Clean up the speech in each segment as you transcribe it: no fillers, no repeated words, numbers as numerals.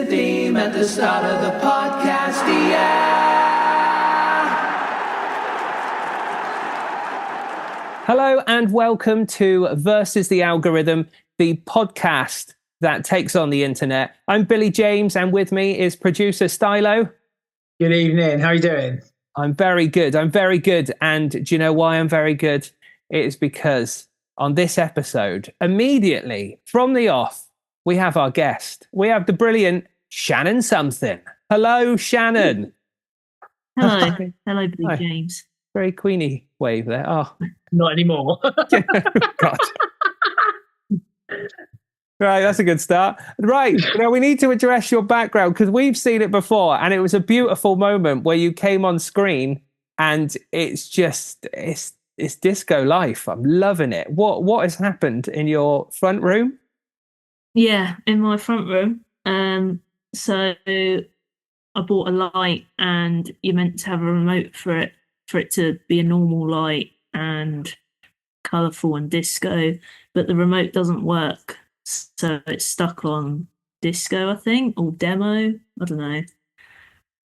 the theme at the start of the podcast, yeah. Hello and welcome to Versus the Algorithm, the podcast that takes on the internet. I'm Billy James, and with me is producer Stylo. Good evening. How are you doing? I'm very good. And do you know why I'm very good? It is because on this episode, immediately from the off, we have our guest. We have the brilliant Shannon Sumfing. Hello, Shannon. Hello. Hello, Billy Hi. James. Very Queenie wave there. Oh, Not anymore. God. Right, that's a good start. Right, now we need to address your background because we've seen it before, and it was a beautiful moment where you came on screen, and it's disco life. I'm loving it. What has happened in your front room? Yeah, in my front room. So I bought a light, and you're meant to have a remote for it to be a normal light and colourful and disco, but the remote doesn't work. So it's stuck on disco, I think, or demo. I don't know.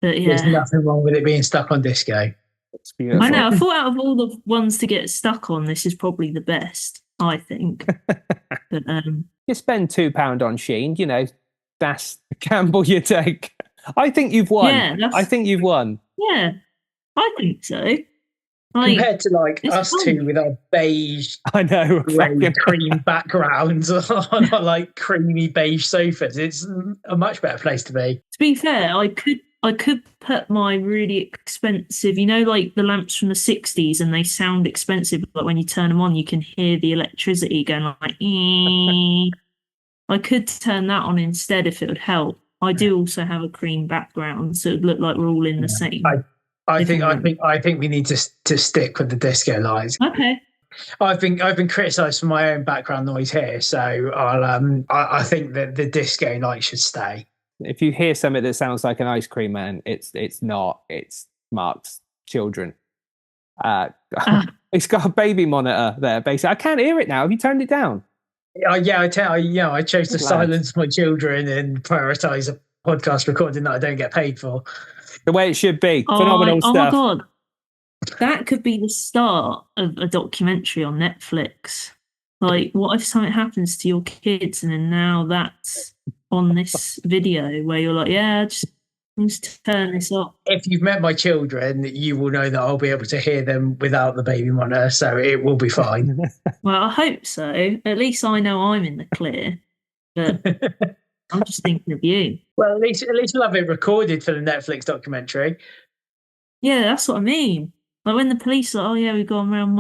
But yeah. There's nothing wrong with it being stuck on disco. It's beautiful. I know. I thought out of all the ones to get stuck on, this is probably the best, I think. But You spend £2 on Sheen, you know, that's the gamble you take. I think you've won. Yeah, I think you've won. yeah, I think so. Compared to like it's us fun. two with our beige I know. grey cream backgrounds on our like creamy beige sofas, it's a much better place to be. To be fair, I could put my really expensive, you know, like the lamps from the 60s, and they sound expensive, but when you turn them on, you can hear the electricity going like, I could turn that on instead if it would help. I do also have a cream background, so it would look like we're all in the same. I think we need to stick with the disco lights. Okay. I've been criticised for my own background noise here, so I think that the disco light should stay. If you hear something that sounds like an ice cream man, it's not. It's Mark's children. It's got a baby monitor there, basically. I can't hear it now. Have you turned it down? I chose to silence my children and prioritise a podcast recording that I don't get paid for. The way it should be. Phenomenal Oh stuff. my God. That could be the start of a documentary on Netflix. Like, what if something happens to your kids and then now that's on this video where you're like, yeah, just turn this off. If you've met my children, you will know that I'll be able to hear them without the baby monitor, so it will be fine. Well, I hope so. At least I know I'm in the clear. But I'm just thinking of you. Well, at least you'll have it recorded for the Netflix documentary. Yeah, that's what I mean. Like when the police are like, oh yeah, we've gone around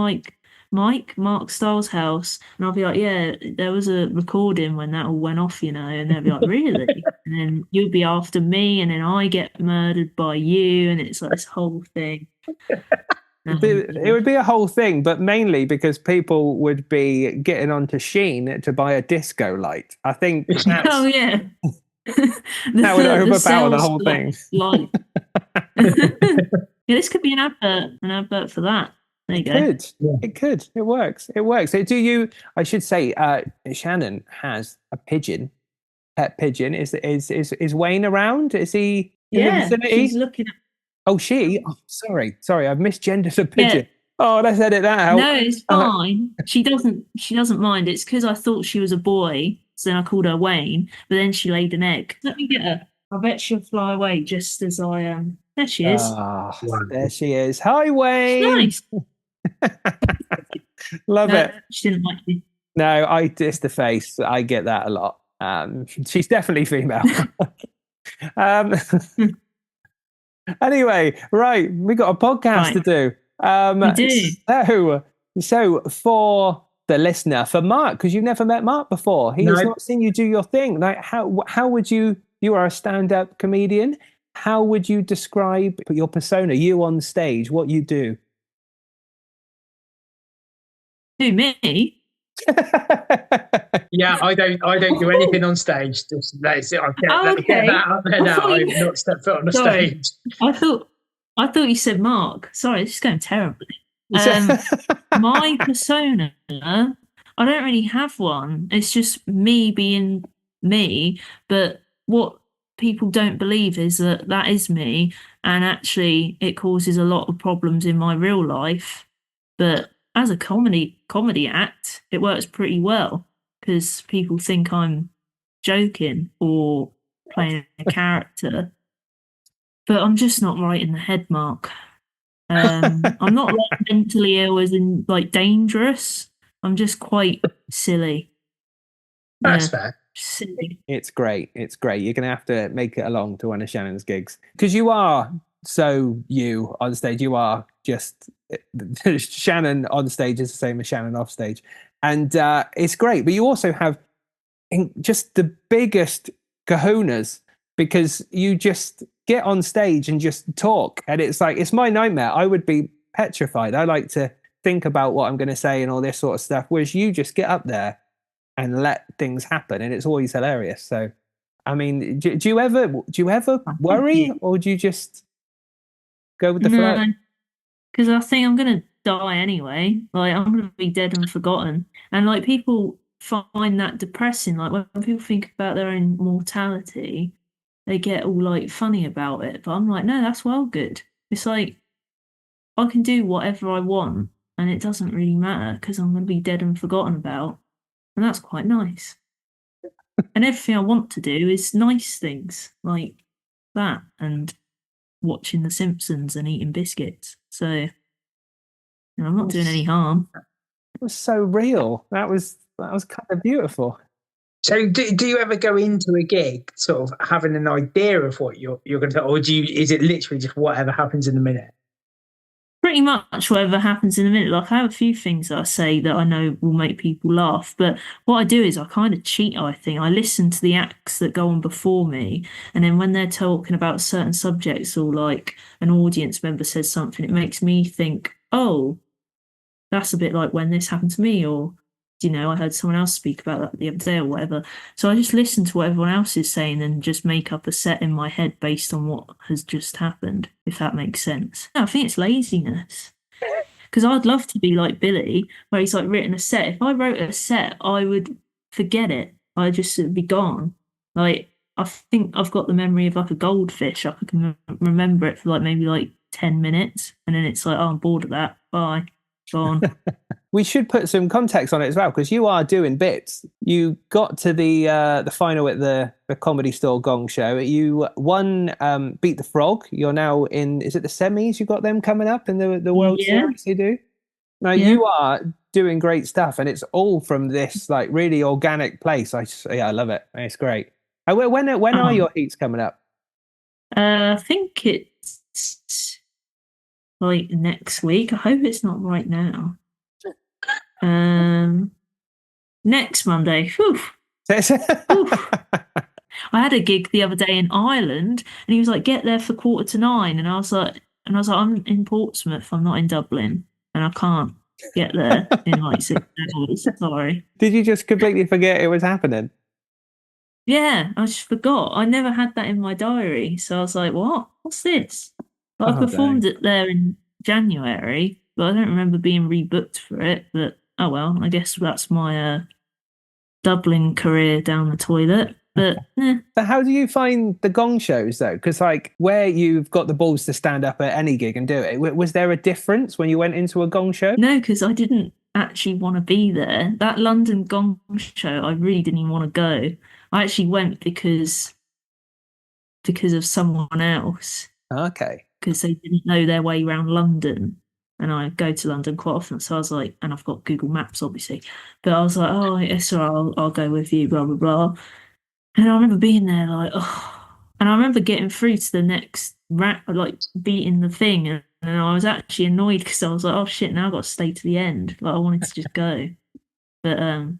Mark Styles' house, and I'll be like, yeah, there was a recording when that all went off, you know, and they'll be like, really? And then you'll be after me, and then I get murdered by you, and it's like this whole thing. It would be a whole thing, but mainly because people would be getting onto Sheen to buy a disco light. I think that's, Oh yeah. that would overpower the whole thing. Light. Yeah, this could be an advert for that. There you go. It could. It works. I should say, Shannon has a pigeon, pet pigeon. Is Wayne around? Is he in the vicinity? She's looking at. Oh, she? Oh, sorry. I've misgendered a pigeon. Yeah. Oh, let's edit that out. No, it's fine. She doesn't mind. It's because I thought she was a boy, so then I called her Wayne, but then she laid an egg. Let me get her. I bet she'll fly away just as I am. There she is. There she is. Hi, Wayne. Nice. Love it. She didn't like me. No, it's the face. I get that a lot. She's definitely female. Anyway, right, we got a podcast to do. We do. So for the listener, for Mark, because you've never met Mark before, he has not seen you do your thing. Like, how would you are a stand-up comedian. How would you describe your persona, you on stage, what you do? Who, me? Yeah, I don't do anything on stage. Just that's it. Let me get that out there now. I've not stepped foot on a stage. I thought you said Mark. Sorry, this is going terribly. My persona, I don't really have one. It's just me being me. But what people don't believe is that is me, and actually it causes a lot of problems in my real life. But as a comedy act, it works pretty well because people think I'm joking or playing a character. But I'm just not right in the head, Mark. I'm not like mentally ill as in like dangerous. I'm just quite silly. That's Yeah, fair. silly. It's great. It's great. You're going to have to make it along to one of Shannon's gigs because you are so you on stage. You are just Shannon on stage is the same as Shannon off stage, and it's great. But you also have just the biggest kahunas because you just get on stage and just talk, and it's like it's my nightmare. I would be petrified. I like to think about what I'm going to say and all this sort of stuff, whereas you just get up there and let things happen, and it's always hilarious. So, I mean, do you ever worry, or do you just go with the flow? No, because I think I'm gonna die anyway. Like I'm gonna be dead and forgotten, and like people find that depressing. Like when people think about their own mortality, they get all like funny about it. But I'm like, no, that's well good. It's like I can do whatever I want, and it doesn't really matter because I'm gonna be dead and forgotten about. And that's quite nice. And everything I want to do is nice things like that and watching The Simpsons and eating biscuits. So I'm not doing any harm. It was so real. That was kind of beautiful. So do you ever go into a gig sort of having an idea of what you're going to, or is it literally just whatever happens in the minute? Pretty much whatever happens in a minute. Like I have a few things that I say that I know will make people laugh, but what I do is I kind of cheat. I think I listen to the acts that go on before me, and then when they're talking about certain subjects or like an audience member says something, it makes me think, oh, that's a bit like when this happened to me, or I heard someone else speak about that the other day or whatever. So I just listen to what everyone else is saying and just make up a set in my head based on what has just happened, if that makes sense. No, I think it's laziness. Because I'd love to be like Billy, where he's like written a set. If I wrote a set, I would forget it. I just it'd be gone. Like I think I've got the memory of like a goldfish. I can remember it for like maybe like 10 minutes, and then it's like, oh, I'm bored of that. Bye. Gone. We should put some context on it as well because you are doing bits. You got to the final at the Comedy Store Gong Show. You won Beat the Frog. You're now in. Is it the semis? You got them coming up in the World Series. You do. Now you are doing great stuff, and it's all from this like really organic place. I love it. It's great. When are your heats coming up? I think it's like next week. I hope it's not right now. Next Monday. Whew. Whew. I had a gig the other day in Ireland, and he was like, "Get there for 9:15," and I was like, "I'm in Portsmouth. I'm not in Dublin, and I can't get there in like 6 hours. Sorry." Did you just completely forget it was happening? Yeah, I just forgot. I never had that in my diary, so I was like, "What? What's this?" But I performed it there in January, but I don't remember being rebooked for it. But oh well, I guess that's my Dublin career down the toilet. But So how do you find the gong shows though? Because like where you've got the balls to stand up at any gig and do it, was there a difference when you went into a gong show? No, because I didn't actually want to be there. That London gong show, I really didn't even want to go. I actually went because of someone else. Okay. Because they didn't know their way around London. And I go to London quite often. So I was like, and I've got Google Maps, obviously. But I was like, oh, yes, sir, I'll go with you, blah, blah, blah. And I remember being there like, oh. And I remember getting through to the next like beating the thing. And I was actually annoyed because I was like, oh, shit, now I've got to stay to the end. Like, I wanted to just go. But no,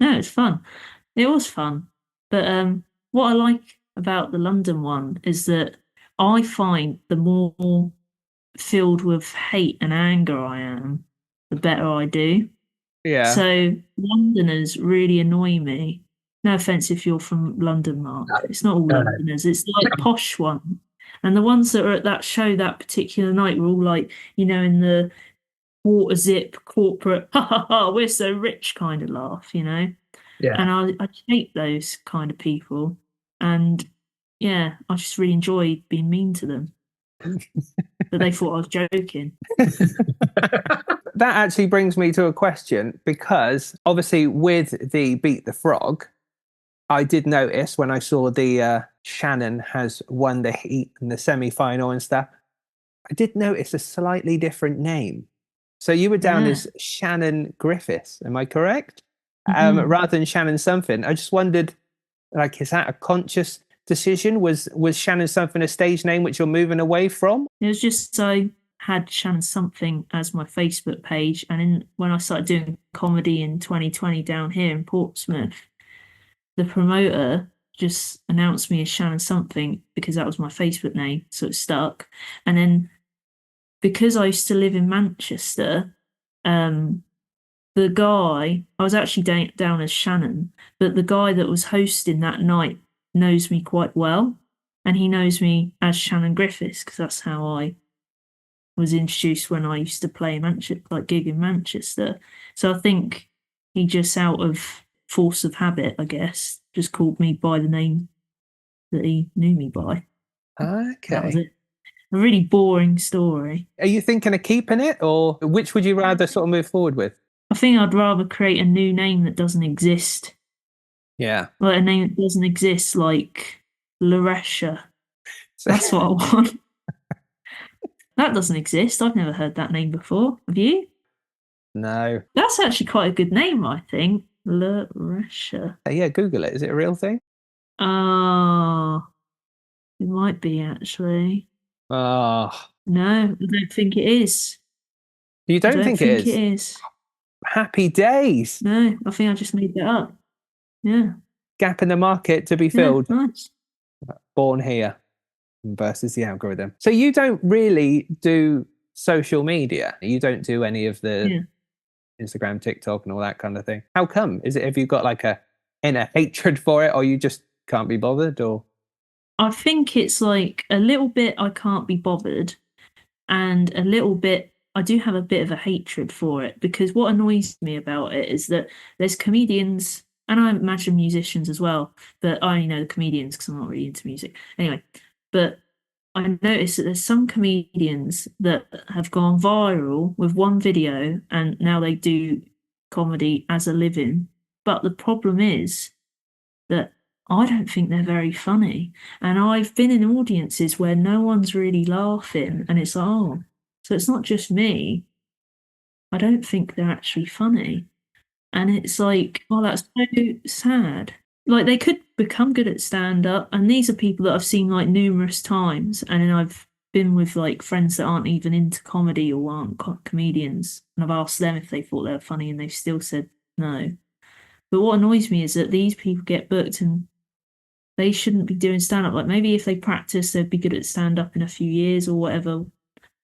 it's fun. It was fun. But what I like about the London one is that I find the more filled with hate and anger I am, the better I do. Yeah. So Londoners really annoy me. No offense if you're from London, Mark. It's not all Londoners. It's like posh ones. And the ones that were at that show that particular night were all like, in the water zip corporate, ha ha ha, we're so rich kind of laugh, Yeah. And I hate those kind of people. And yeah, I just really enjoyed being mean to them. But they thought I was joking. That actually brings me to a question, because obviously with the Beat the Frog, I did notice when I saw the Shannon has won the heat in the semi-final and stuff, I did notice a slightly different name. So you were down Yeah. as Shannon Griffiths, am I correct? Mhm. Rather than Shannon something. I just wondered, like, is that a conscious decision? Was Shannon something a stage name which you're moving away from? It was just I had Shannon Something as my Facebook page, and when I started doing comedy in 2020 down here in Portsmouth, the promoter just announced me as Shannon Something because that was my Facebook name, so it stuck. And then because I used to live in Manchester, the guy, I was actually down as Shannon, but the guy that was hosting that night knows me quite well, and he knows me as Shannon Griffiths because that's how I was introduced when I used to play Manchester, like gig in Manchester. So I think he just out of force of habit, I guess, just called me by the name that he knew me by. That was Okay. it. A really boring story. Are you thinking of keeping it, or which would you rather sort of move forward with? I think I'd rather create a new name that doesn't exist. Yeah. Like a name that doesn't exist, like Laresha. So, That's what I want. That doesn't exist. I've never heard that name before. Have you? no. That's actually quite a good name, I think. Laresha. Yeah, Google it. Is it a real thing? Oh, it might be actually. Oh, No, I don't think it is. you I don't don't think it think is? it is. Happy days. No, I think I just made that up. Yeah. Gap in the market to be Yeah, filled. nice. Born here versus the algorithm. So you don't really do social media. You don't do any of the Yeah. Instagram, TikTok, and all that kind of thing. How come? Is it, have you got like a inner hatred for it, or you just can't be bothered, or? I think it's like a little bit I can't be bothered, and a little bit I do have a bit of a hatred for it, because what annoys me about it is that there's comedians, and I imagine musicians as well, but I only know the comedians because I'm not really into music. Anyway, but I noticed that there's some comedians that have gone viral with one video and now they do comedy as a living. But the problem is that I don't think they're very funny. And I've been in audiences where no one's really laughing, and it's like, oh, so it's not just me. I don't think they're actually funny. And it's like, oh, that's so sad. Like they could become good at stand up, and these are people that I've seen like numerous times, and then I've been with like friends that aren't even into comedy or aren't comedians, and I've asked them if they thought they were funny, and they've still said no. But what annoys me is that these people get booked and they shouldn't be doing stand up. Like maybe if they practice, they'd be good at stand up in a few years or whatever.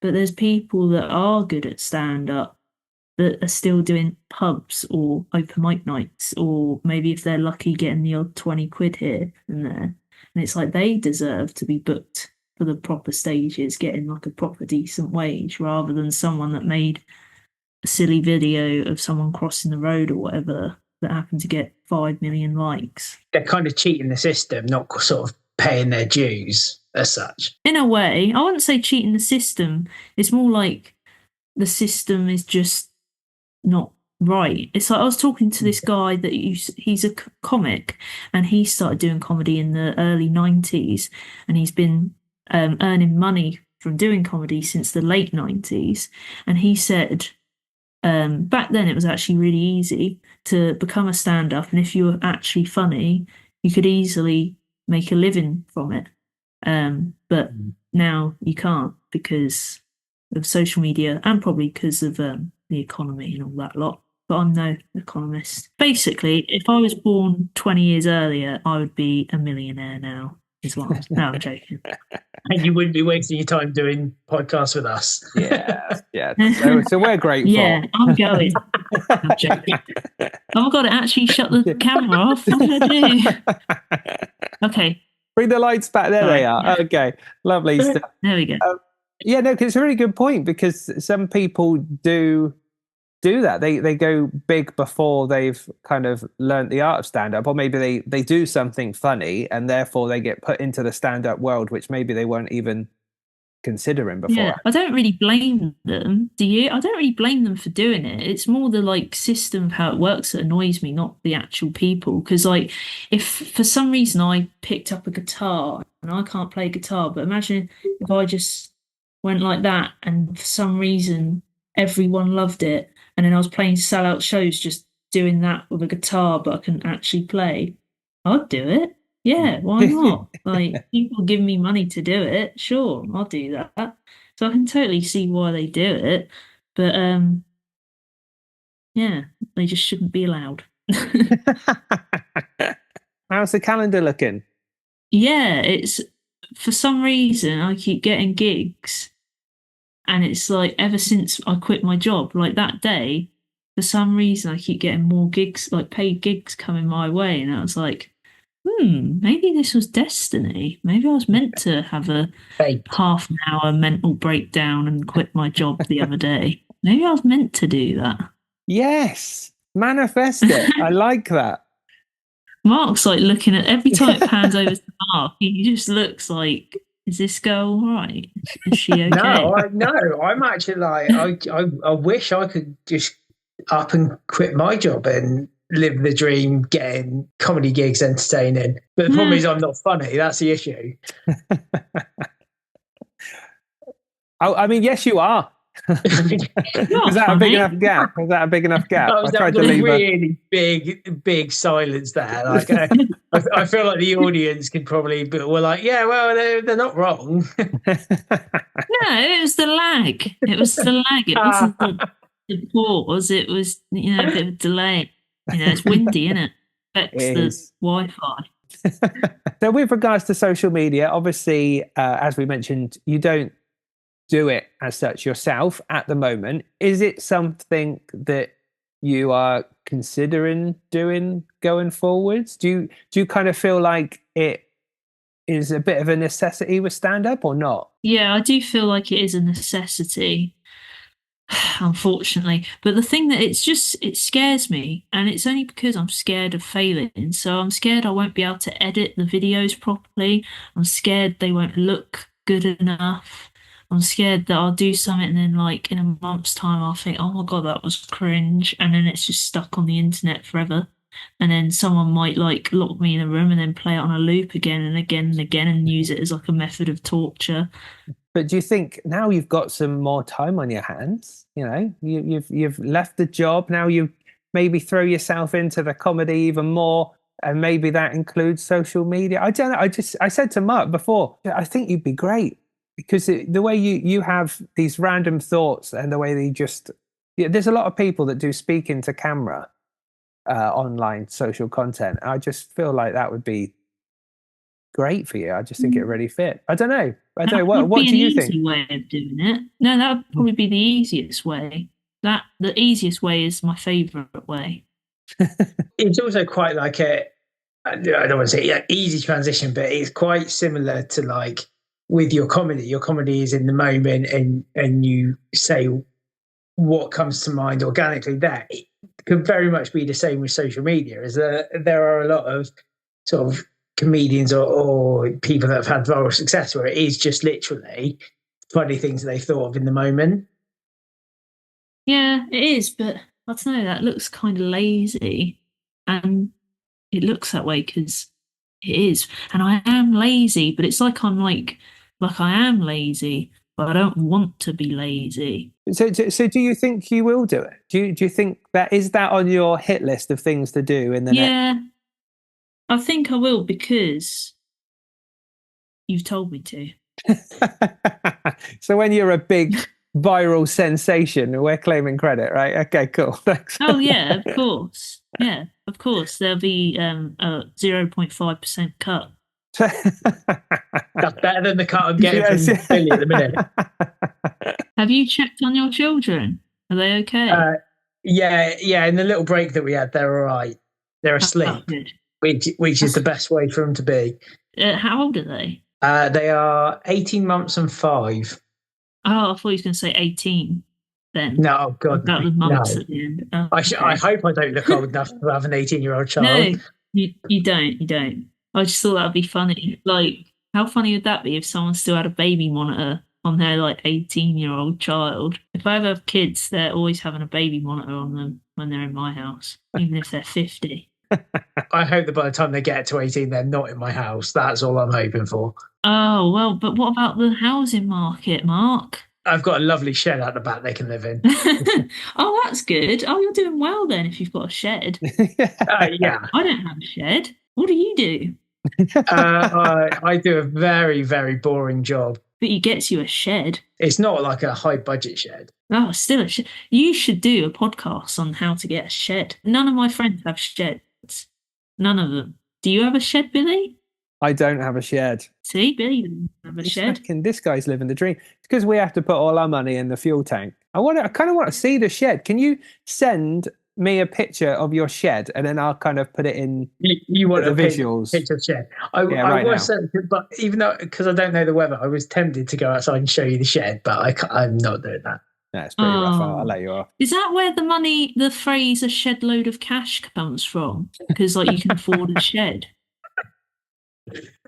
But there's people that are good at stand up that are still doing pubs or open mic nights, or maybe if they're lucky, getting the odd 20 quid here and there. And it's like they deserve to be booked for the proper stages, getting like a proper decent wage, rather than someone that made a silly video of someone crossing the road or whatever that happened to get 5 million likes. They're kind of cheating the system, not sort of paying their dues as such. In a way, I wouldn't say cheating the system. It's more like the system is just not right. It's like I was talking to this guy that he's a comic, and he started doing comedy in the early 90s, and he's been earning money from doing comedy since the late 90s. And he said back then it was actually really easy to become a stand-up, and if you were actually funny, you could easily make a living from it. But now you can't because of social media, and probably because of the economy and all that lot. But I'm no economist. Basically, if I was born 20 years earlier, I would be a millionaire now. No, I'm joking. And you wouldn't be wasting your time doing podcasts with us. Yeah, yeah. So we're grateful. Yeah, I'm going. I'm joking. Oh my god, it actually shut the camera off. What did I do? Okay. Bring the lights back. There they are. Yeah. Okay, lovely stuff. There we go. Yeah, no, 'cause it's a really good point, because some people do do that. They go big before they've kind of learned the art of stand-up, or maybe they do something funny and therefore they get put into the stand-up world, which maybe they weren't even considering before. Yeah, I don't really blame them. Do you? I don't really blame them for doing it. It's more the like system of how it works that annoys me, not the actual people. Because like, if for some reason I picked up a guitar and I can't play guitar, but imagine if I just went like that and for some reason everyone loved it, and then I was playing sellout shows just doing that with a guitar, but I couldn't actually play. I'd do it. Yeah, why not? Like, people give me money to do it. Sure, I'll do that. So I can totally see why they do it. But yeah, they just shouldn't be allowed. How's the calendar looking? Yeah, it's for some reason I keep getting gigs, and it's like ever since I quit my job, like that day, for some reason I keep getting more gigs, like paid gigs coming my way, and I was like, maybe this was destiny. Maybe I was meant to have a half an hour mental breakdown and quit my job the other day. Maybe I was meant to do that. Yes, manifest it. I like that. Mark's like looking at every time it pans over to Mark, he just looks like, is this girl all right? Is she okay? No, I'm actually like, I wish I could just up and quit my job and live the dream, getting comedy gigs, entertaining. But the problem is I'm not funny. That's the issue. I mean, yes, you are. Is that a big enough gap? Is that a big enough gap? I tried to leave really big silence there. Like, I feel like the audience could probably, but we're like, yeah, well, they're not wrong. No, it was the lag. It was the lag. It wasn't the pause. It was, a bit of a delay. It's windy, isn't it? Affects the Wi-Fi. So with regards to social media, obviously, as we mentioned, you don't do it as such yourself at the moment. Is it something that you are considering doing going forwards? Do you kind of feel like it is a bit of a necessity with stand-up or not? Yeah, I do feel like it is a necessity, unfortunately. But the thing that it scares me, and it's only because I'm scared of failing. So I'm scared I won't be able to edit the videos properly. I'm scared they won't look good enough. I'm scared that I'll do something and then like in a month's time I'll think, oh my God, that was cringe. And then it's just stuck on the internet forever. And then someone might like lock me in a room and then play it on a loop again and again and again and use it as like a method of torture. But do you think now you've got some more time on your hands, you've left the job, now you maybe throw yourself into the comedy even more, and maybe that includes social media? I don't know. I said to Mark before, I think you'd be great because the way you have these random thoughts and the way they just, there's a lot of people that do speak into camera, online social content. I just feel like that would be great for you. I just think it really fit. I don't know. What do you think? Easy way of doing it. No, that would probably be the easiest way. The easiest way is my favourite way. It's also quite like I don't want to say easy transition, but it's quite similar to like with your comedy. Your comedy is in the moment, and you say what comes to mind organically. That it could very much be the same with social media. As there are a lot of sort of comedians or people that have had viral success where it is just literally funny things they thought of in the moment. Yeah, it is, but I don't know, that looks kind of lazy, and it looks that way because it is, and I am lazy, but it's like I'm like I am lazy, but I don't want to be lazy. So do you think you will do it? Do you think that is that on your hit list of things to do in the next? I think I will because you've told me to. So when you're a big viral sensation, we're claiming credit, right? Okay, cool. Thanks. Oh yeah, of course. Yeah, of course. There'll be a 0.5% cut. That's better than the cut I'm getting from Billy at the minute. Have you checked on your children? Are they okay? Yeah. In the little break that we had, they're all right. They're asleep, which is the best way for them to be. How old are they? They are 18 months and 5. Oh, I thought he was going to say 18. then? No, oh God, About the no. months at the end. Oh, I hope I don't look old enough to have an 18-year-old no, child. you don't. You don't. I just thought that would be funny. Like, how funny would that be if someone still had a baby monitor on their like 18-year-old child? If I ever have kids, they're always having a baby monitor on them when they're in my house, even if they're 50. I hope that by the time they get to 18, they're not in my house. That's all I'm hoping for. Oh, well, but what about the housing market, Mark? I've got a lovely shed out the back they can live in. Oh, that's good. Oh, you're doing well then if you've got a shed. Yeah. I don't have a shed. What do you do? I do a very, very boring job. But he gets you a shed. It's not like a high budget shed. Oh, still a shed. You should do a podcast on how to get a shed. None of my friends have sheds. None of them. Do you have a shed, Billy? I don't have a shed. See, Billy doesn't have a shed. This guy's living the dream. It's because we have to put all our money in the fuel tank. I kind of want to see the shed. Can you send me a picture of your shed and then I'll kind of put it in you want the a visuals? Picture of shed. I right was, but even though, because I don't know the weather, I was tempted to go outside and show you the shed, but I'm not doing that. That's pretty rough. I'll let you off. Is that where the phrase "a shed load of cash" comes from? Because like you can afford a shed.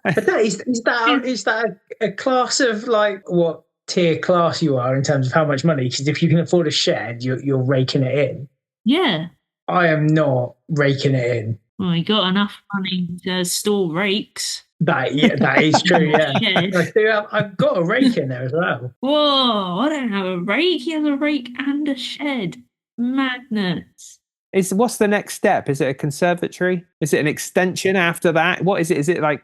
But is that a class of like what tier class you are in terms of how much money? Because if you can afford a shed, you're raking it in. Yeah. I am not raking it in. Well, you got enough money to store rakes. That is true. Yeah, I've got a rake in there as well. Whoa! I don't have a rake. He has a rake and a shed. Madness. What's the next step? Is it a conservatory? Is it an extension after that? What is it? Is it like?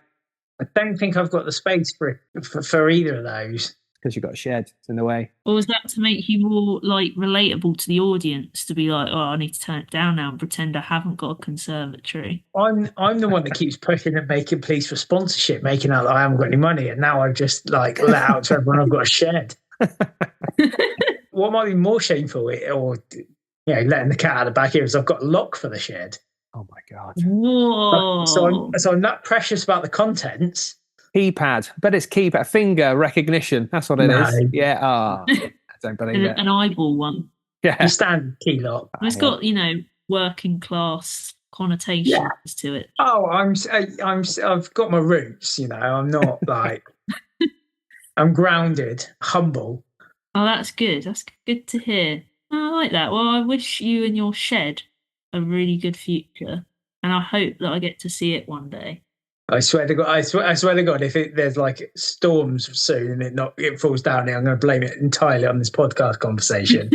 I don't think I've got the space for either of those. Because you've got a shed. It's in the way. Or is that to make you more like relatable to the audience? To be like, oh, I need to turn it down now and pretend I haven't got a conservatory. I'm the one that keeps pushing and making pleas for sponsorship, making out that I haven't got any money, and now I've just like let out to everyone I've got a shed. What might be more shameful, or letting the cat out of the bag here, is I've got a lock for the shed. Oh my God. Whoa! So I'm not precious about the contents. Keypad, but it's keypad, finger recognition. That's what it is. Yeah. I don't believe it. An eyeball one. Yeah. The standard key lock. It's got working class connotations to it. Oh, I've got my roots. I'm not like I'm grounded, humble. Oh, that's good. That's good to hear. I like that. Well, I wish you and your shed a really good future, and I hope that I get to see it one day. I swear to God, I swear to God, if there's like storms soon and it falls down, I'm going to blame it entirely on this podcast conversation.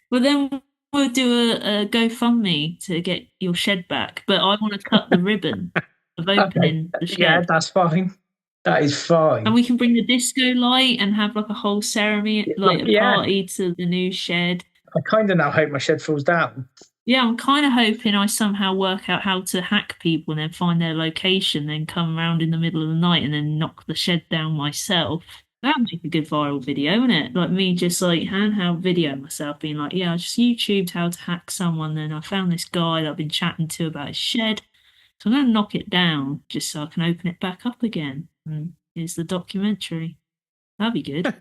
Well, then we'll do a GoFundMe to get your shed back, but I want to cut the ribbon of opening the shed. Yeah, that's fine. That is fine. And we can bring the disco light and have like a whole ceremony, like a party to the new shed. I kind of now hope my shed falls down. Yeah, I'm kind of hoping I somehow work out how to hack people and then find their location, then come around in the middle of the night and then knock the shed down myself. That'd make a good viral video, wouldn't it? Like me just like handheld video myself being like, I just YouTubed how to hack someone, then I found this guy that I've been chatting to about his shed. So I'm going to knock it down just so I can open it back up again. And here's the documentary. That'd be good.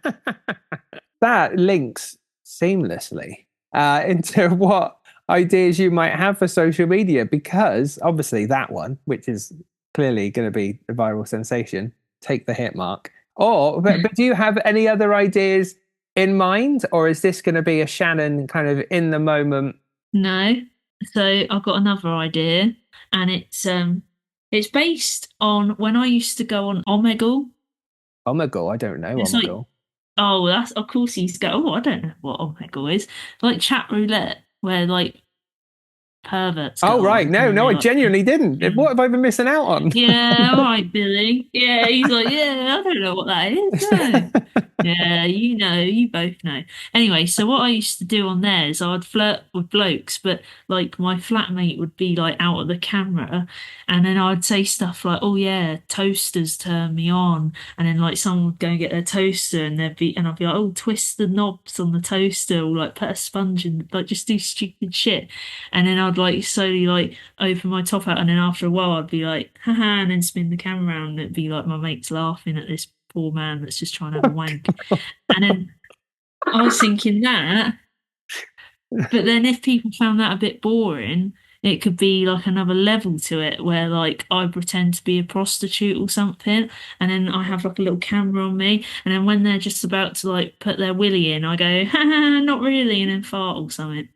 That links seamlessly into what ideas you might have for social media, because obviously that one, which is clearly going to be a viral sensation, take the hit, Mark. But do you have any other ideas in mind, or is this going to be a Shannon kind of in the moment? No. So I've got another idea, and it's based on when I used to go on Omegle. Omegle? I don't know. It's Omegle. That's of course he's go. I don't know what Omegle is. Like chat roulette, where like perverts. Oh right, no, I genuinely didn't. What have I been missing out on? Yeah, all right, Billy. Yeah, he's like, I don't know what that is. No. Yeah, you both know. Anyway, so what I used to do on there is I'd flirt with blokes, but like my flatmate would be like out of the camera, and then I'd say stuff like, "Oh yeah, toasters turn me on," and then like someone would go and get their toaster, and I'd be like, "Oh, twist the knobs on the toaster," or like put a sponge in, like just do stupid shit, and then I'd like slowly like open my top out, and then after a while I'd be like, "Haha," and then spin the camera around, and it'd be like my mates laughing at this poor man that's just trying to have a wank. And then I was thinking that But then if people found that a bit boring, it could be like another level to it where like I pretend to be a prostitute or something, and then I have like a little camera on me, and then when they're just about to like put their willy in, I go, ha, not really, and then fart or something.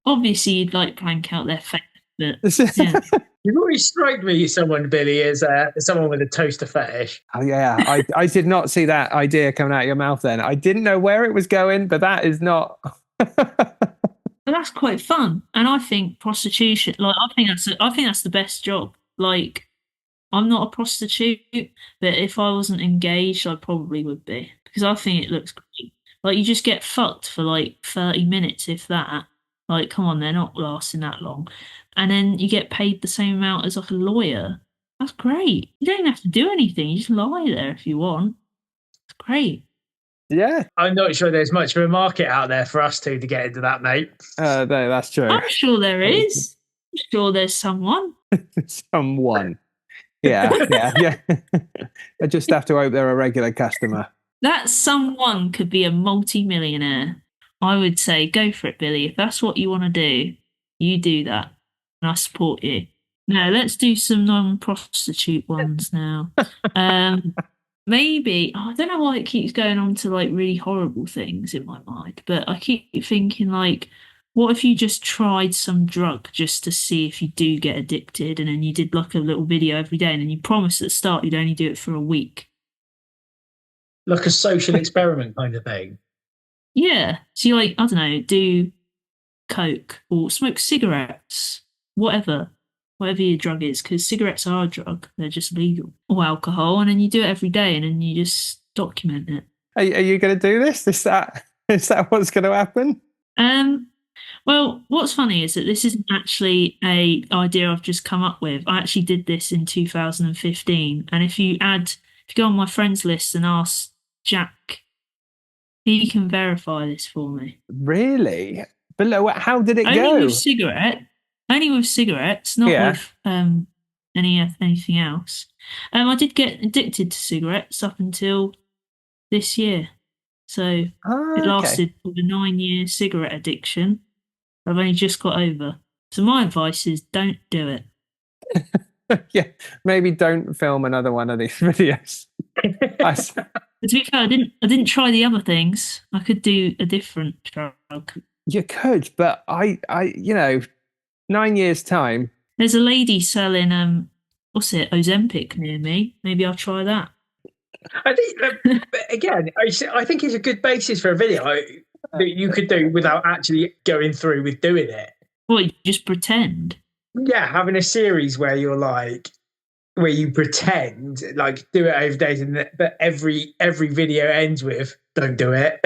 Obviously, you'd like blank out their face, but yeah. You've always struck me as someone, Billy, as someone with a toaster fetish. Oh yeah, I did not see that idea coming out of your mouth then. I didn't know where it was going, but that is not. But that's quite fun, and I think prostitution. Like, I think that's the best job. Like, I'm not a prostitute, but if I wasn't engaged, I probably would be because I think it looks great. Like, you just get fucked for like 30 minutes, if that. Like, come on, they're not lasting that long, and then you get paid the same amount as like a lawyer. That's great. You don't have to do anything. You just lie there if you want. It's great. Yeah, I'm not sure there's much of a market out there for us two to get into that, mate. no, that's true. I'm sure there is. I'm sure there's someone. Someone. Yeah. I just have to hope they're a regular customer. That someone could be a multi-millionaire. I would say go for it, Billy. If that's what you want to do, you do that. And I support you. Now, let's do some non-prostitute ones now. Maybe, I don't know why it keeps going on to like really horrible things in my mind, but I keep thinking like, what if you just tried some drug just to see if you do get addicted, and then you did like a little video every day, and then you promised at the start you'd only do it for a week? Like a social experiment kind of thing. Yeah. So you like, I don't know, do coke or smoke cigarettes, whatever your drug is, because cigarettes are a drug. They're just legal. Or alcohol, and then you do it every day, and then you just document it. Are you going to do this? Is that what's going to happen? Well, what's funny is that this isn't actually a idea I've just come up with. I actually did this in 2015, and if you go on my friends list and ask Jack, he can verify this for me. Really? But how did it Only go? Only with cigarettes, not with anything else. I did get addicted to cigarettes up until this year. So it lasted for the 9-year cigarette addiction. I've only just got over. So my advice is don't do it. Yeah, maybe don't film another one of these videos. To be fair, I didn't try the other things. I could do a different drug. You could, but I 9 years time. There's a lady selling Ozempic near me. Maybe I'll try that. I think again, I think it's a good basis for a video that you could do without actually going through with doing it. Well, you just pretend. Yeah, having a series where you pretend, like do it over days, but every video ends with "don't do it."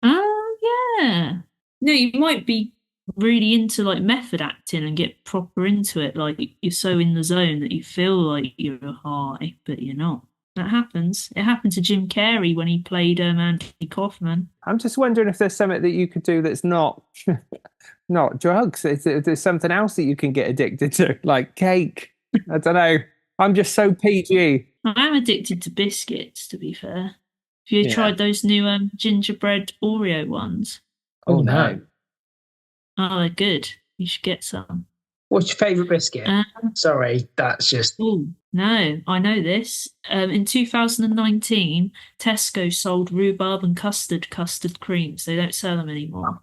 Oh yeah. No, you might be really into like method acting and get proper into it. Like you're so in the zone that you feel like you're high, but you're not. That happens. It happened to Jim Carrey when he played Andy Kaufman. I'm just wondering if there's something that you could do that's not drugs. There's something else that you can get addicted to, like cake. I don't know. I'm just so PG. I am addicted to biscuits, to be fair. Have you tried those new gingerbread Oreo ones? Oh no. Oh, they're good. You should get some. What's your favourite biscuit? Sorry, that's just... Oh, no, I know this. In 2019, Tesco sold rhubarb and custard creams. They don't sell them anymore.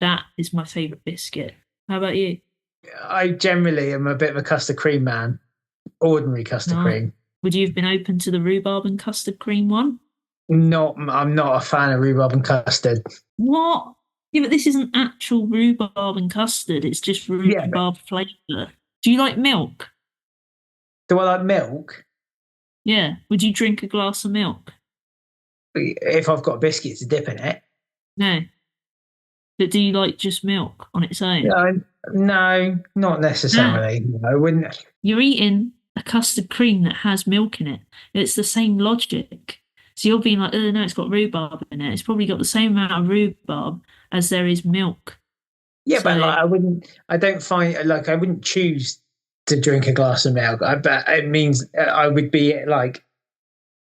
That is my favourite biscuit. How about you? I generally am a bit of a custard cream man. Ordinary custard cream. Would you have been open to the rhubarb and custard cream one? I'm not a fan of rhubarb and custard. What? Yeah, but this isn't actual rhubarb and custard. It's just rhubarb flavour. Do you like milk? Do I like milk? Yeah. Would you drink a glass of milk? If I've got a biscuit to dip in it. No. But do you like just milk on its own? No, not necessarily. No, I wouldn't. You're eating a custard cream that has milk in it. It's the same logic. So you're being like, oh, no, it's got rhubarb in it. It's probably got the same amount of rhubarb as there is milk. Yeah, but like, I wouldn't choose to drink a glass of milk. But it means I would be like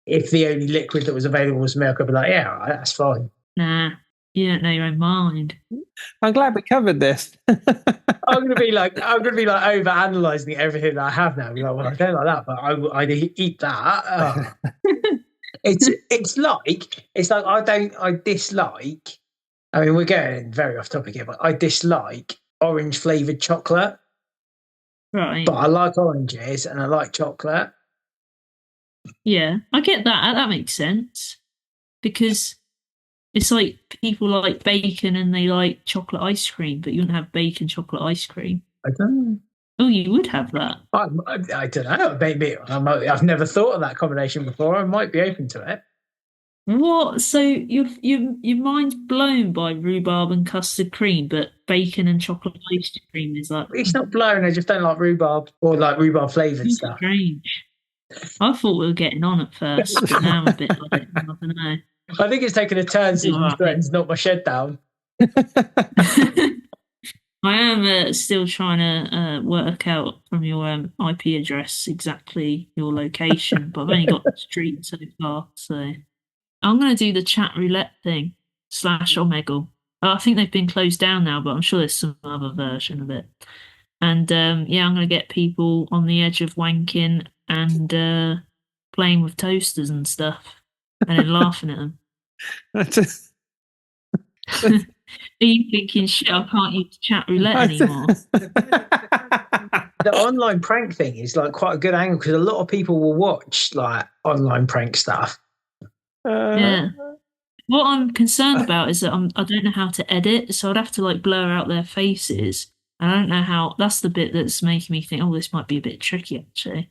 if the only liquid that was available was milk, I'd be like, yeah, all right, that's fine. Nah, you don't know your own mind. I'm glad we covered this. I'm gonna be like over analysing everything that I have now. Be like, well, I don't like that, but I'd eat that. Oh. it's like I dislike. I mean, we're getting very off topic here, but I dislike orange flavoured chocolate. Right. But I like oranges and I like chocolate. Yeah, I get that. That makes sense. Because it's like people like bacon and they like chocolate ice cream, but you wouldn't have bacon chocolate ice cream. I don't know. Oh, you would have that. I don't know. Maybe I've never thought of that combination before. I might be open to it. What? So your mind's blown by rhubarb and custard cream, but bacon and chocolate ice cream is like It's not blown. I just don't like rhubarb or like rhubarb flavoured stuff. Strange. I thought we were getting on at first, but now I'm a bit like, I don't know. I think it's taken a turn since you threatened to knock my shed down. I am still trying to work out from your IP address exactly your location, but I've only got the street so far. So I'm going to do the chat roulette thing / Omegle. I think they've been closed down now, but I'm sure there's some other version of it. And yeah, I'm going to get people on the edge of wanking and playing with toasters and stuff, and then laughing at them. Are you thinking, shit, I can't use chat roulette anymore? The online prank thing is like quite a good angle because a lot of people will watch like online prank stuff. Yeah. What I'm concerned about is that I don't know how to edit, so I'd have to like blur out their faces. And I don't know how. That's the bit that's making me think, oh, this might be a bit tricky actually.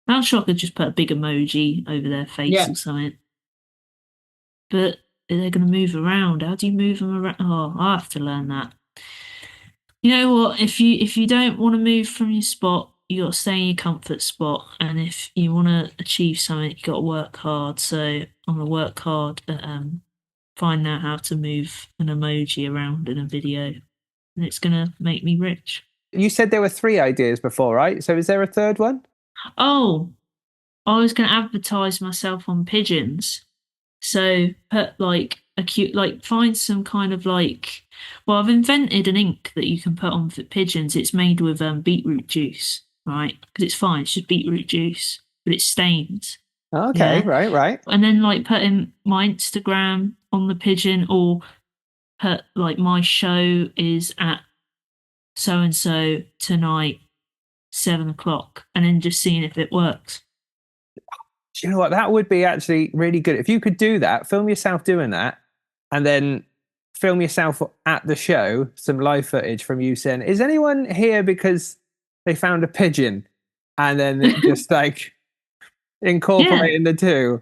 I'm sure I could just put a big emoji over their face or something. But they're going to move around. How do you move them around? Oh, I have to learn that. You know what? If you don't want to move from your spot, you got to stay in your comfort spot. And if you want to achieve something, you got to work hard. So I'm going to work hard at find out how to move an emoji around in a video, and it's going to make me rich. You said there were 3 ideas before, right? So is there a third one? Oh, I was going to advertise myself on Pigeons. So put like a cute, like find some kind of like, well, I've invented an ink that you can put on for pigeons. It's made with beetroot juice, right? Because it's fine. It's just beetroot juice, but it stains. Okay, yeah? right. And then like put in my Instagram on the pigeon, or put like my show is at so and so tonight, 7:00, and then just seeing if it works. Do you know what? That would be actually really good. If you could do that, film yourself doing that, and then film yourself at the show, some live footage from you saying, is anyone here because they found a pigeon? And then just like incorporating the two.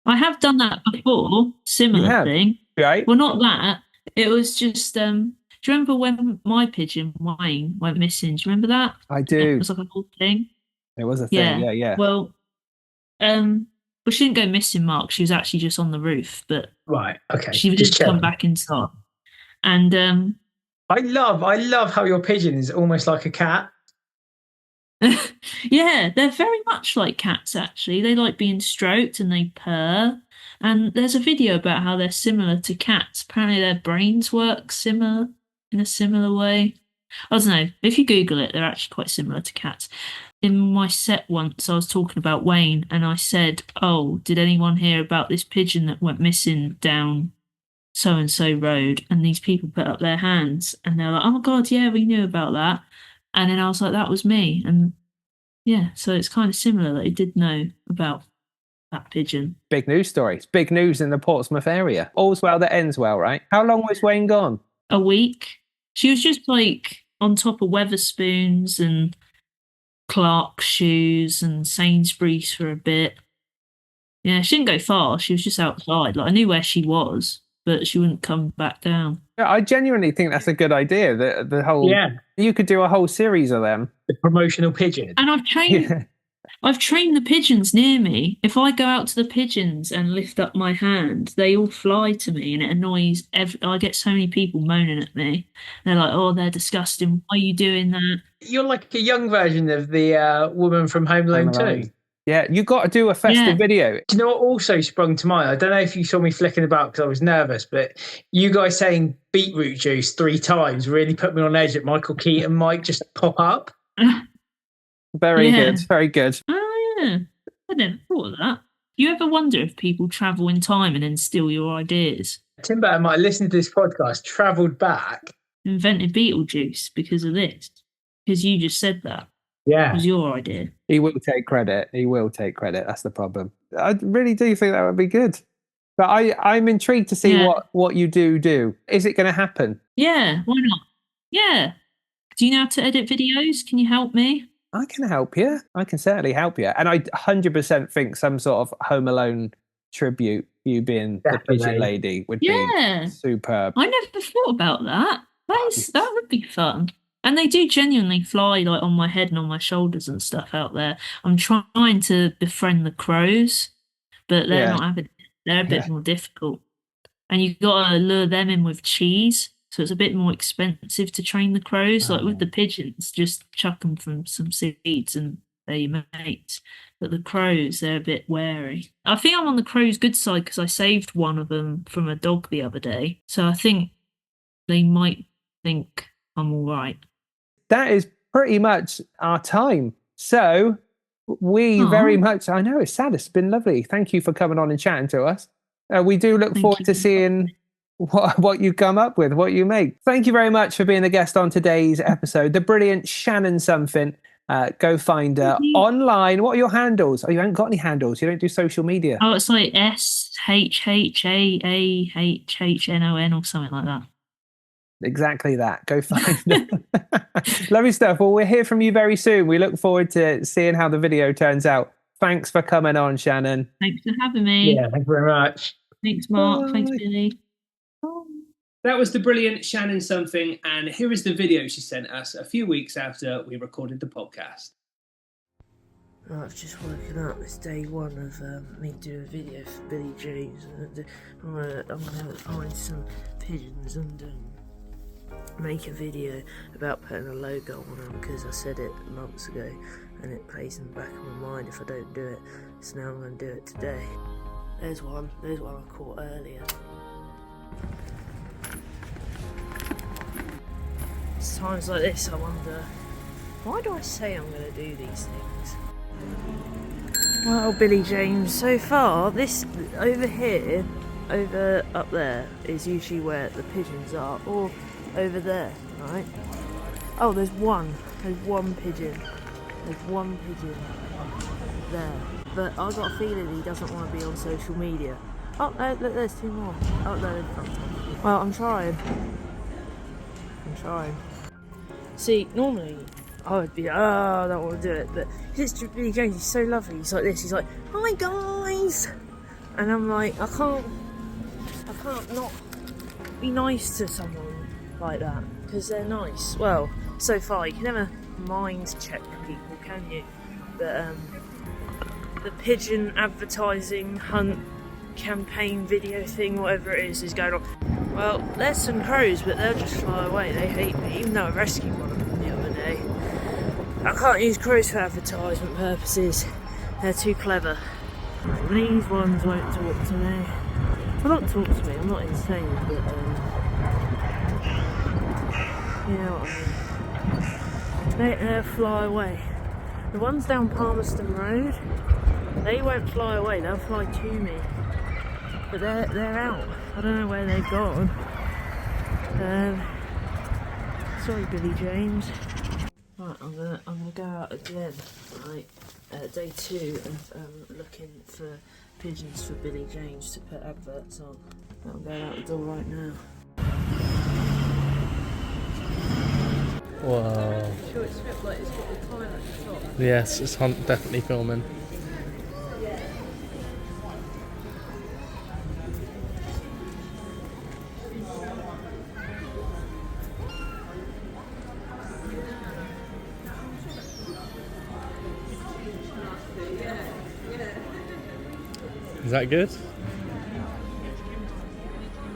I have done that before, similar thing. Right. Well, not that. It was just, do you remember when my pigeon, Wayne, went missing? Do you remember that? I do. It was like a whole thing. It was a thing, yeah. Well, she didn't go missing, Mark. She was actually just on the roof, but right, okay. She just come back inside. And I love how your pigeon is almost like a cat. yeah, they're very much like cats, actually. They like being stroked and they purr. And there's a video about how they're similar to cats. Apparently their brains work in a similar way. I don't know. If you Google it, they're actually quite similar to cats. In my set once, I was talking about Wayne, and I said, oh, did anyone hear about this pigeon that went missing down so-and-so road? And these people put up their hands, and they're like, oh my God, yeah, we knew about that. And then I was like, that was me. And yeah, so it's kind of similar that he did know about that pigeon. Big news stories. Big news in the Portsmouth area. All's well that ends well, right? How long was Wayne gone? A week. She was just like on top of Weatherspoons and Clark's shoes and Sainsbury's for a bit. Yeah, she didn't go far. She was just outside. Like I knew where she was, but she wouldn't come back down. Yeah, I genuinely think that's a good idea. The whole you could do a whole series of them. The promotional pigeon. And I've trained the pigeons near me. If I go out to the pigeons and lift up my hand, they all fly to me, and it annoys. I get so many people moaning at me. They're like, "Oh, they're disgusting. Why are you doing that?" You're like a young version of the woman from Home Alone 2. Yeah, you got to do a festive video. Do you know what also sprung to mind? I don't know if you saw me flicking about because I was nervous, but you guys saying beetroot juice 3 times really put me on edge that Michael Keaton might just pop up. Very good, very good. Oh, yeah. I never thought of that. Do you ever wonder if people travel in time and then steal your ideas? Tim Burton might have listened to this podcast, travelled back. Invented Beetlejuice because of this. Because you just said that. Yeah. It was your idea. He will take credit. He will take credit. That's the problem. I really do think that would be good. But I'm intrigued to see what you do. Is it going to happen? Yeah, why not? Yeah. Do you know how to edit videos? Can you help me? I can help you. I can certainly help you. And I 100% think some sort of Home Alone tribute, you being the pigeon lady, would be superb. I never thought about that. That would be fun. And they do genuinely fly like on my head and on my shoulders and stuff out there. I'm trying to befriend the crows, but they're not having it. They're a bit more difficult. And you've got to lure them in with cheese. So it's a bit more expensive to train the crows. Like with the pigeons, just chuck them from some seeds and they're your mates. But the crows, they're a bit wary. I think I'm on the crow's good side because I saved one of them from a dog the other day. So I think they might think I'm all right. That is pretty much our time. So we very much, I know it's sad, it's been lovely. Thank you for coming on and chatting to us. We do look forward to seeing what you come up with, what you make. Thank you very much for being the guest on today's episode. The brilliant Shannon Sumfing. Go find her online. What are your handles? Oh, you haven't got any handles. You don't do social media. Oh, it's like SHHAAHHNON or something like that. Exactly that. Go find them. Lovely stuff. Well, we'll hear from you very soon. We look forward to seeing how the video turns out. Thanks for coming on, Shannon. Thanks for having me. Yeah, thank you very much. Thanks, Mark. Thanks, Billy. That was the brilliant Shannon Sumfing, and here is the video she sent us a few weeks after we recorded the podcast. I've just woken up. It's day one of me doing a video for Billy James. I'm gonna find some pigeons and make a video about putting a logo on them because I said it months ago and it plays in the back of my mind if I don't do it. So now I'm going to do it today. There's one I caught earlier. It's times like this I wonder, why do I say I'm going to do these things? Well, Billy James, so far this over here, up there is usually where the pigeons are, or over there, right? Oh, there's one pigeon. There's one pigeon there. But I got a feeling he doesn't want to be on social media. Oh, no, look, there's 2 more. Oh, no, in front. Well, I'm trying. See, normally I would be, I don't want to do it, but it's Billy James, he's so lovely. He's like this, he's like, hi guys! And I'm like, I can't not be nice to someone like that, because they're nice. Well, so far, you can never mind check people, can you? But the pigeon advertising hunt campaign video thing, whatever it is going on. Well, there's some crows, but they'll just fly away. They hate me, even though I rescued one of them the other day. I can't use crows for advertisement purposes. They're too clever. These ones won't talk to me. Well, not talk to me, I'm not insane, but you know what I mean. They'll fly away. The ones down Palmerston Road, they won't fly away, they'll fly to me. But they're out. I don't know where they've gone. Sorry, Billy James. Right, I'm gonna go out again. Right, day 2 of looking for pigeons for Billy James to put adverts on. I'm going out the door right now. Wow. Sure, it's like it's got the time at the top. Yes, it's definitely filming. Is that good?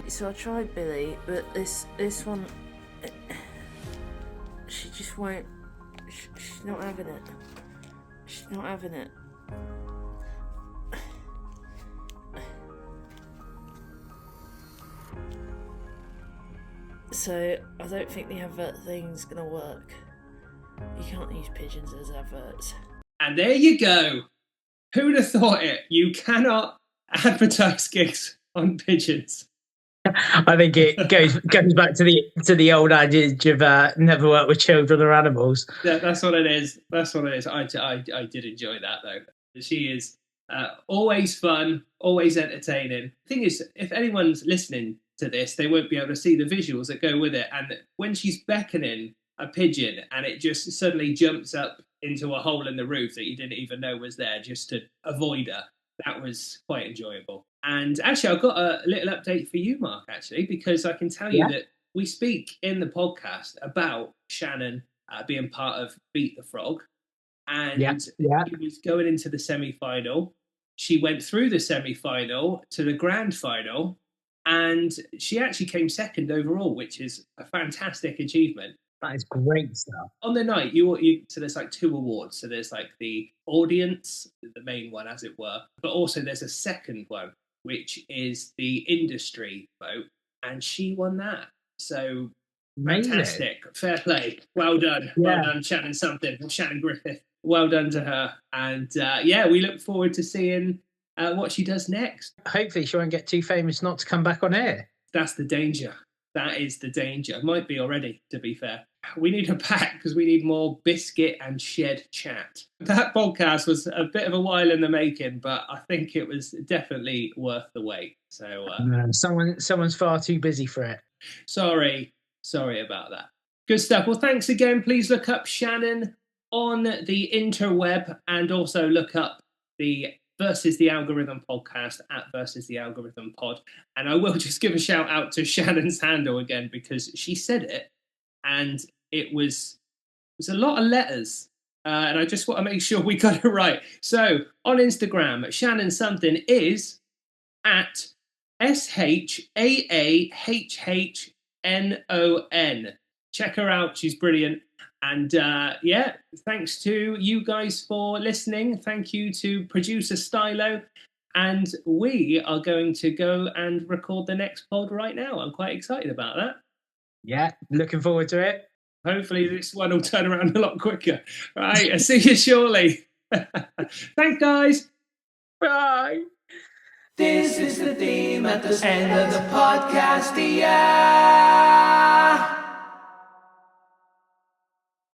So I tried Billy, but this one, she just won't. She's not having it. She's not having it. So I don't think the advert thing's gonna work. You can't use pigeons as adverts. And there you go. Who'd have thought it? You cannot advertise gigs on pigeons. I think it goes back to the old adage of never work with children or animals. Yeah, that's what it is. That's what it is. I did enjoy that though. She is always fun, always entertaining. The thing is, if anyone's listening to this, they won't be able to see the visuals that go with it. And when she's beckoning a pigeon and it just suddenly jumps up into a hole in the roof that you didn't even know was there just to avoid her, that was quite enjoyable. And actually, I've got a little update for you, Mark, actually, because I can tell you that we speak in the podcast about Shannon being part of Beat the Frog. And she was going into the semi-final. She went through the semi-final to the grand final, and she actually came second overall, which is a fantastic achievement. That is great stuff. On the night, so there's like 2 awards. So there's like the audience, the main one, as it were, but also there's a second one, which is the industry vote, and she won that. So fantastic, fair play, well done, well done, Shannon Shannon Griffith. Well done to her, and we look forward to seeing what she does next. Hopefully, she won't get too famous not to come back on air. That's the danger. That is the danger. Might be already, to be fair. We need her back because we need more biscuit and shed chat. That podcast was a bit of a while in the making, but I think it was definitely worth the wait. So someone's far too busy for it. Sorry about that. Good stuff. Well, thanks again. Please look up Shannon on the interweb and also look up the Versus the Algorithm podcast at Versus the Algorithm pod. And I will just give a shout out to Shannon's handle again because she said it and it was a lot of letters. And I just want to make sure we got it right. So on Instagram, Shannon something is at SHAAHHNON. Check her out. She's brilliant. And thanks to you guys for listening. Thank you to producer Stylo. And we are going to go and record the next pod right now. I'm quite excited about that. Yeah, looking forward to it. Hopefully this one will turn around a lot quicker. Right, I'll see you shortly. Thanks, guys. Bye. This is the theme at the end of the podcast, yeah.